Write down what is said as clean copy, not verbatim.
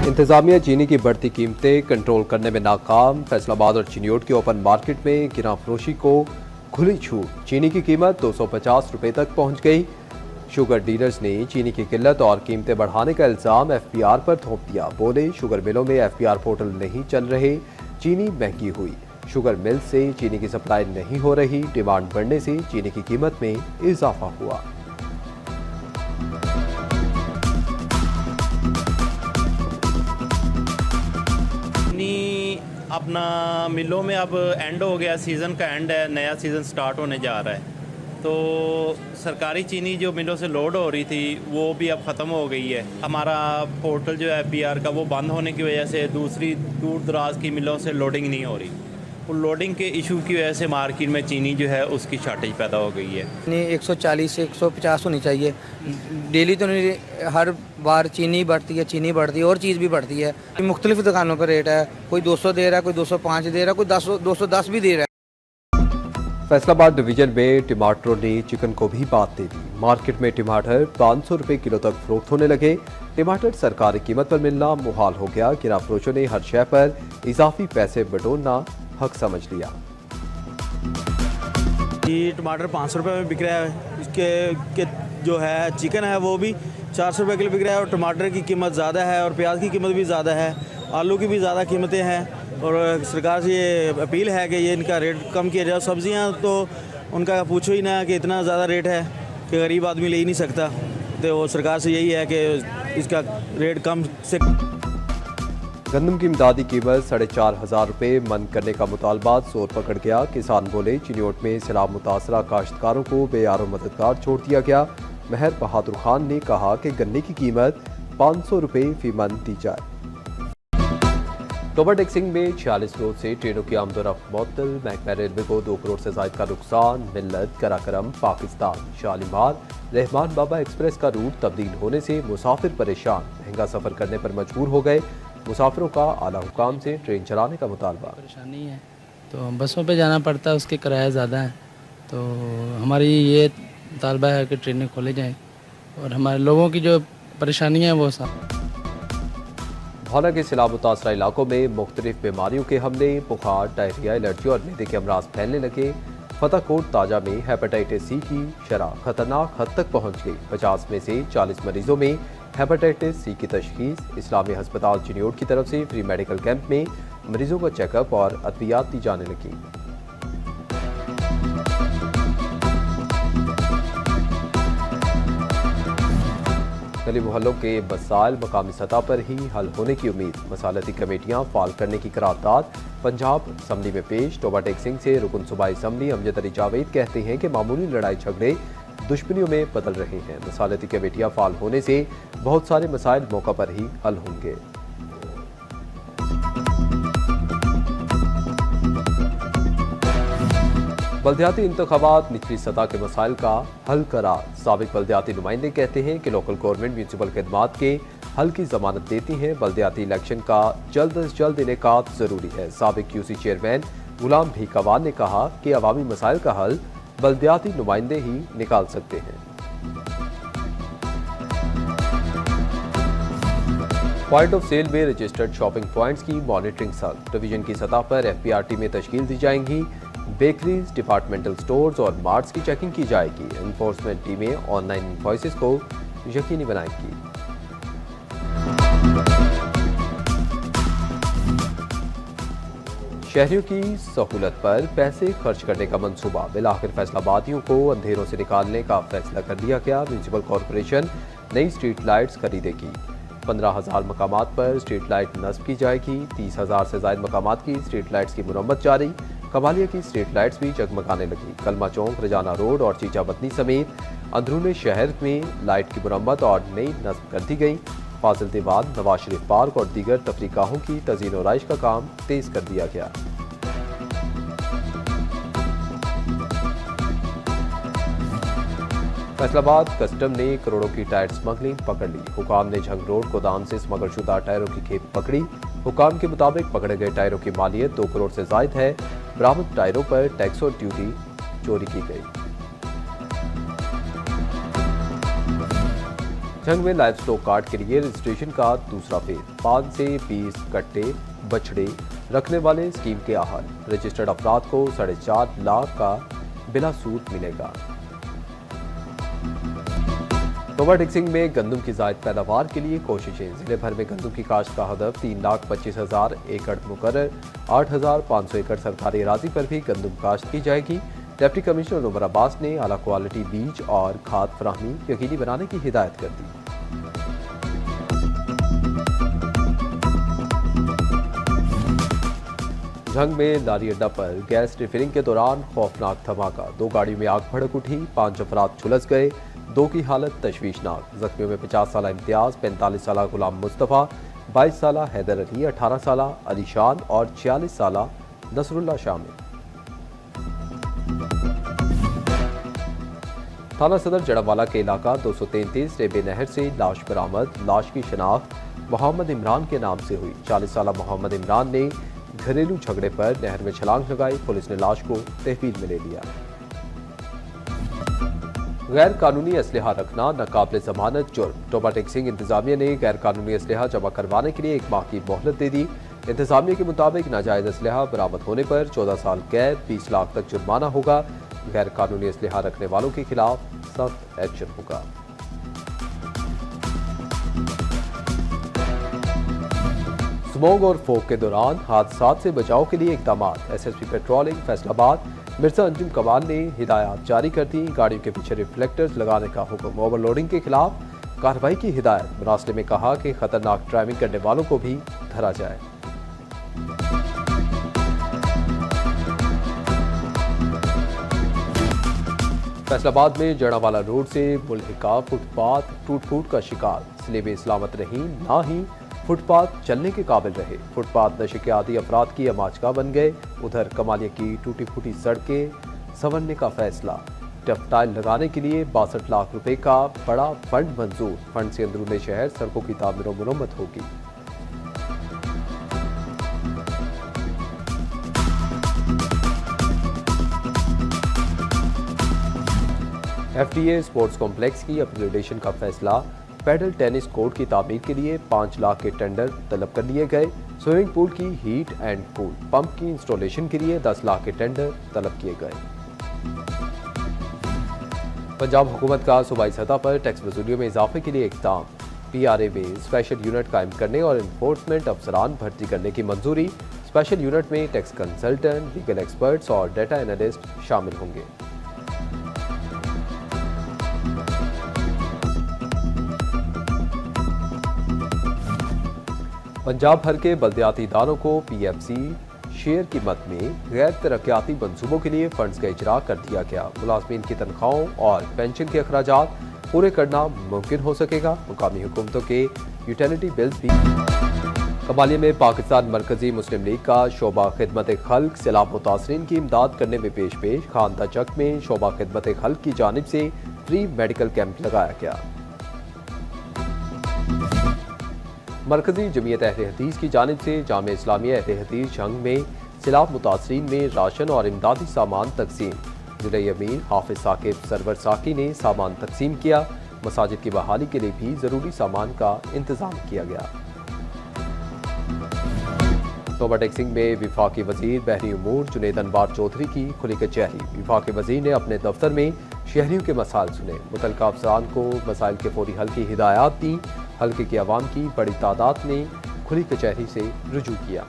इंतजामिया चीनी की बढ़ती कीमतें कंट्रोल करने में नाकाम। फैसलाबाद और चिन्योट की ओपन मार्केट में गिरा फरोशी को खुली छूट। चीनी की कीमत 250 रुपये तक पहुंच गई। शुगर डीलर्स ने चीनी की किल्लत और कीमतें बढ़ाने का इल्जाम एफपीआर पर थोप दिया। बोले शुगर मिलों में एफपीआर पोर्टल नहीं चल रहे, चीनी महंगी हुई। शुगर मिल से चीनी की सप्लाई नहीं हो रही, डिमांड बढ़ने से चीनी की कीमत में इजाफा हुआ। अपना मिलों में अब एंड हो गया, सीज़न का एंड है, नया सीज़न स्टार्ट होने जा रहा है। तो सरकारी चीनी जो मिलों से लोड हो रही थी वो भी अब ख़त्म हो गई है। हमारा पोर्टल जो है एफपीआर का वो बंद होने की वजह से दूसरी दूर दराज की मिलों से लोडिंग नहीं हो रही। वो लोडिंग के इशू की वजह से मार्केट में चीनी जो है उसकी शॉर्टेज पैदा हो गई है। 140 से 150 होनी चाहिए डेली, तो नहीं, हर बार चीनी बढ़ती है और चीज़ भी बढ़ती है। मुख्तलिफ दुकानों पर रेट है, कोई 200 दे रहा है, कोई 205 दे रहा है, कोई 210 भी दे रहा है। फैसलाबाद डिवीजन में टमाटरों ने चिकन को भी बात दे दी। मार्केट में टमाटर 500 रुपये किलो तक फरोख्त होने लगे। टमाटर सरकारी कीमत पर मिलना मुहाल हो गया। गिरा फरोशों ने हर शय पर इजाफी पैसे बटोरना हक समझ लिया। ये टमाटर 500 रुपये में बिक रहा है, इसके जो है चिकन है वो भी 400 रुपये किलो बिक रहा है और टमाटर की कीमत ज़्यादा है और प्याज की कीमत भी ज़्यादा है, आलू की भी ज़्यादा कीमतें हैं। और सरकार से ये अपील है कि ये इनका रेट कम किया जाए। सब्जियां तो उनका पूछो ही ना कि इतना ज़्यादा रेट है कि गरीब आदमी ले ही नहीं सकता। तो सरकार से यही है कि इसका रेट कम से। गंदम की इमदादी कीमत 4,500 रुपये मन करने का मुतालबा जोर पकड़ गया। किसान बोले चिन्योट में सैलाब मुतासरा काश्तकारों को बेयारो मददगार छोड़ दिया गया। महर बहादुर खान ने कहा कि गन्ने की कीमत 500 रुपये फी मन दी जाए। टोबा टेक्सिंग में 46 रोज से ट्रेनों की आमदोरफ्त मुअत्तल। महकमा रेलवे को 2 करोड़ से ज्यादा का नुकसान। मिल्लत, कराकरम, पाकिस्तान, शालीमार, रहमान बाबा एक्सप्रेस का रूट तब्दील होने से मुसाफिर परेशान। महंगा सफर करने पर मजबूर हो गए। मुसाफिरों का आला हुकाम से ट्रेन चलाने का मुतालबा। परेशानी है तो बसों पे जाना पड़ता है, उसके किराया ज़्यादा है। तो हमारी ये मुतालबा है कि ट्रेनें खोले जाएँ और हमारे लोगों की जो परेशानियाँ हैं वो सब। भौला के सैलाब मुतासरा इलाकों में मुख्तलिफ बीमारियों के हमले, बुखार, डायरिया, एलर्जी और मैदे के अमराज फैलने लगे। फतेहकोट ताजा में हेपेटाइटिस सी की शरह खतरनाक हद तक पहुंच गई। 50 में से 40 मरीजों में हेपेटाइटिस सी की तशखीस। इस्लामी हस्पताल चिन्योट की तरफ से फ्री मेडिकल कैंप में मरीजों को चेकअप और अद्वियात दी जाने लगी। गली मोहल्लों के मसाइल मकामी सतह पर ही हल होने की उम्मीद। मसालती कमेटियां फाल करने की करारदाद पंजाब असम्बली में पेश। टोबा टेक्सिंग से रुकन सूबाई असम्बली अमजद अली जावेद कहते हैं कि मामूली लड़ाई झगड़े दुश्मनियों में बदल रहे हैं। मसालती कमेटियां फाल होने से बहुत सारे मसाइल मौका पर ही हल होंगे। बल्दियाती इंतखाबात निचली सतह के मसाइल का हल करार। साबिक बल्दियाती नुमाइंदे कहते हैं कि लोकल गवर्नमेंट म्यूनसिपल खदमात के हल की जमानत देती हैं। बल्दियाती इलेक्शन का जल्द अज जल्द इनेकाद जरूरी है। साबिक क्यूसी चेयरमैन गुलाम भीकवान ने कहा कि अवामी मसाइल का हल बल्दियाती नुमाइंदे ही निकाल सकते हैं। पॉइंट ऑफ सेल में रजिस्टर्ड शॉपिंग पॉइंट्स की मॉनिटरिंग सख्त। डिवीजन की सतह पर एफपीआरटी में तश्कील दी जाएंगी। बेकरीज, डिपार्टमेंटल स्टोर्स और मार्ट्स की चेकिंग की जाएगी। एनफोर्समेंट टीमें ऑनलाइन इनवॉइसेस को यकीनी बनाएंगी। शहरियों की सहूलत पर पैसे खर्च करने का मंसूबा। बिलाखिर फैसलाबादियों को अंधेरों से निकालने का फैसला कर लिया गया। म्यूनसिपल कॉरपोरेशन नई स्ट्रीट लाइट्स खरीदेगी। 15,000 मकामात पर स्ट्रीट लाइट नस्ब की जाएगी। 30,000 से ज्यादा मकामात की स्ट्रीट लाइट्स की मुरम्मत जारी। कबालिया की स्ट्रीट लाइट्स भी जगमगाने लगी। कलमा चौक, रजाना रोड और चीचा बदनी समेत अंदरूनी शहर में लाइट की मुरम्मत और नई नस्ब कर दी गई। फाजिल दीवान, नवाज शरीफ पार्क और दीगर तफरीगाहों की तज़ीन और आइश का काम तेज कर दिया गया। फैसलाबाद कस्टम ने करोड़ों की टायर स्मगलिंग पकड़ ली। हुकाम ने झंग रोड गोदाम से स्मगलशुदा टायरों की खेप पकड़ी। हुकाम के मुताबिक पकड़े गए टायरों की मालियत 2 करोड़ से जायद है। बरामद टायरों पर टैक्स और ड्यूटी चोरी की गई। झंग में लाइव स्टॉक कार्ड के लिए रजिस्ट्रेशन का दूसरा फेज 5 से 20 कट्टे बछड़े रखने वाले स्कीम के आहल रजिस्टर्ड अफराद को 4.5 लाख का बिला सूद मिलेगा। तोबा टिक्सिंग में गंदम की जायद पैदावार के लिए कोशिशें। जिले भर में गंदम की काश्त का हदफ 3,25,000 एकड़ मुकर्रर। 8,500 एकड़ सरकारी अराजी पर भी गंदम काश्त की जाएगी। डिप्टी कमिश्नर उमर अब्बास ने आला क्वालिटी बीज और खाद फराहमी यकीनी बनाने की हिदायत कर दी। झंग में लारी अड्डा पर गैस रिफिलिंग के दौरान खौफनाक धमाका। 2 गाड़ियों में आग भड़क उठी, 5 अफराद झुलस गए, 2 की हालत तशवीशनाक। जख्मियों में 50 साल इम्तियाज, 45 साल गुलाम मुस्तफ़ा, 22 साल हैदर अली, 18 साल अली शान और 46 साल नसरुल्लाह शामिल। थाना सदर जड़ावाला के इलाका 233 रेबे नहर से लाश बरामद। लाश की शनाख्त मोहम्मद इमरान के नाम से हुई। 40 साल मोहम्मद इमरान ने घरेलू झगड़े पर नहर में छलांग लगाई। पुलिस ने लाश को तहवील में ले लिया। गैर कानूनी असलहा रखना नाकाबिले जमानत जुर्म। तोबा टिक्सिंग इंतजामिया ने गैर कानूनी असलहा जमा करवाने के लिए 1 माह की मोहलत दे दी। इंतजामिया के मुताबिक नाजायज असलहा बरामद होने पर 14 साल कैद, 20 लाख तक जुर्माना होगा। गैर कानूनी असलहा रखने वालों के खिलाफ सख्त एक्शन होगा। स्मोग और फोग के दौरान हादसात से बचाव के लिए इकदाम। SSP पेट्रोलिंग फैसलाबाद मिर्जा अंजुम कमाल ने हिदायत जारी कर दी। गाड़ियों के पीछे रिफ्लेक्टर्स लगाने का हुक्म। ओवरलोडिंग के खिलाफ कार्रवाई की हिदायत। मुनासिब में कहा कि खतरनाक ड्राइविंग करने वालों को भी धरा जाए। फैसलाबाद में जड़ावाला रोड से मुल्हिका फुटपाथ टूट फूट का शिकार। स्लेब सलामत रही, ना ही फुटपाथ चलने के काबिल रहे। फुटपाथ नशे के आदी अफराद की अमाचका बन गए। उधर कमालिया की टूटी फूटी सड़कें संवरने का फैसला। टफ टाइल लगाने के लिए 62 लाख रुपए का बड़ा फंड मंजूर। फंड से अंदरूनी शहर सड़कों की तामीर व मुरम्मत होगी। FDA स्पोर्ट्स कॉम्प्लेक्स की अपग्रेडेशन का फैसला। पैडल टेनिस कोर्ट की तामीर के लिए 5 लाख के टेंडर तलब कर लिए गए। स्विमिंग पूल की हीट एंड कूल पंप की इंस्टॉलेशन के लिए 10 लाख के टेंडर तलब किए गए। पंजाब हुकूमत का सूबाई सतह पर टैक्स वसूलियों में इजाफे के लिए इक़दाम। PRA में स्पेशल यूनिट कायम करने और इन्फोर्समेंट अफसरान भर्ती करने की मंजूरी। स्पेशल यूनिट में टैक्स कंसल्टेंट, लीगल एक्सपर्ट्स और डाटा एनालिस्ट शामिल होंगे। पंजाब भर के बल्दियाती इदारों को PFC शेयर कीमत में गैर तरक्याती मंसूबों के लिए फंड्स का इजरा कर दिया गया। मुलाजमीन की तनख्वाहों और पेंशन के अखराजात पूरे करना मुमकिन हो सकेगा। मुकामी हुकूमतों के यूटिलिटी बिल्स भी। कमालिया में पाकिस्तान मरकजी मुस्लिम लीग का शोबा खिदमत खल्क सैलाब मुतासरीन की इमदाद करने में पेश। खानदा चक में शोबा खिदमत खल्क की जानिब से फ्री मेडिकल कैंप लगाया गया। मरकजी जमीयत अहले हदीस की जानिब से जामे इस्लामिया अहले हदीस झंग में सैलाब मुतासरीन में राशन और इमदादी सामान तकसीम। जिले अमीर हाफिज साकिब सरवर साकी ने सामान तकसीम किया। मसाजिद की बहाली के लिए भी ज़रूरी सामान का इंतज़ाम किया गया। तोबा टिक्सिंग में विफाकी वजीर बहरी उमूर जुनेद अनवार चौधरी की खुली कचहरी। विफाकी वजीर ने अपने दफ्तर में शहरियों के मसाइल सुने। मुतल्लिका अफसरान को मसाइल के फौरी हल की हिदायत दी। हल्के की आवाम की बड़ी तादाद ने खुली कचहरी से रुजू किया।